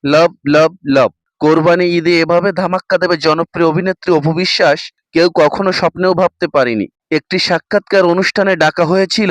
লাভ লাভ লাভ। কোরবানি ঈদে এভাবে ধামাক্কা দেবে জনপ্রিয় অভিনেত্রী অপু বিশ্বাস কেউ কখনো স্বপ্নেও ভাবতে পারেনি। একটি সাক্ষাৎকার অনুষ্ঠানে ডাকা হয়েছিল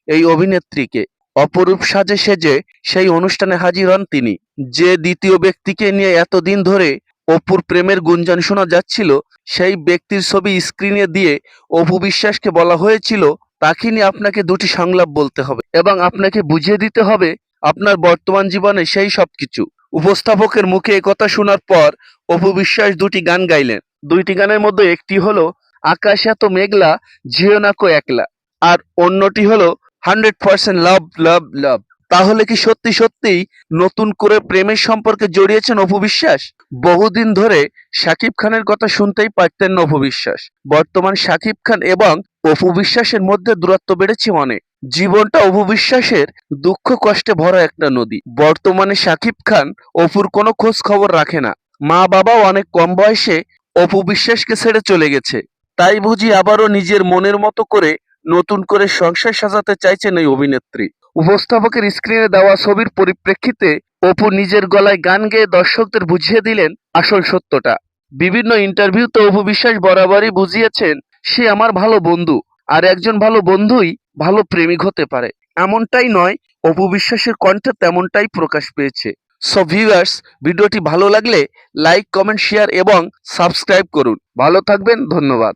এই অভিনেত্রীকে। অপরূপ সাজে সেজে সেই অনুষ্ঠানে হাজির হন তিনি। যে দ্বিতীয় ব্যক্তিকে নিয়ে এতদিন ধরে অপুর প্রেমের গুঞ্জন শোনা যাচ্ছিল, সেই ব্যক্তির ছবি স্ক্রিনে দিয়ে অপু বিশ্বাসকে বলা হয়েছিল, তাকে নিয়ে আপনাকে দুটি সংলাপ বলতে হবে এবং আপনাকে বুঝিয়ে দিতে হবে আপনার বর্তমান জীবনে সেই সবকিছু। উপস্থাপকের মুখে একথা শোনার পর অপু বিশ্বাস দুটি গান গাইলেন। দুইটি গানের মধ্যে একটি হলো আকাশ এত মেঘলা, যেও না কো একলা, আর অন্যটি হলো 100% লাভ লাভ লাভ। তাহলে কি সত্যি সত্যিই নতুন করে প্রেমের সম্পর্কে জড়িয়েছেন অপু বিশ্বাস? বহুদিন ধরে শাকিব খানের কথা শুনতেই পারতেন না অপু বিশ্বাস। বর্তমান শাকিব খান এবং অপু বিশ্বাসের মধ্যে দূরত্ব বেড়েছে অনেক। জীবনটা অপু বিশ্বাসের দুঃখ কষ্টে ভরা একটা নদী। বর্তমানে শাকিব খান অপুর কোনো খোঁজ খবর রাখে না। মা বাবাও অনেক কম বয়সে অপু বিশ্বাসকে ছেড়ে চলে গেছে। তাই বুঝি আবারও নিজের মনের মতো করে নতুন করে সংসার সাজাতে চাইছেন এই অভিনেত্রী। উপস্থাপকের স্ক্রিনে দেওয়া ছবির পরিপ্রেক্ষিতে অপু নিজের গলায় গান গেয়ে দর্শকদের বুঝিয়ে দিলেন আসল সত্যটা। বিভিন্ন ইন্টারভিউতে অপু বিশ্বাস বরাবরই বুঝিয়েছেন, সে আমার ভালো বন্ধু, আর একজন ভালো বন্ধুই ভালো প্রেমিক হতে পারে। এমনটাই নয়, অপু বিশ্বাসের কণ্ঠে তেমনটাই প্রকাশ পেয়েছে। সো ভিউয়ার্স, ভিডিওটি ভালো লাগলে লাইক, কমেন্ট, শেয়ার এবং সাবস্ক্রাইব করুন। ভালো থাকবেন, ধন্যবাদ।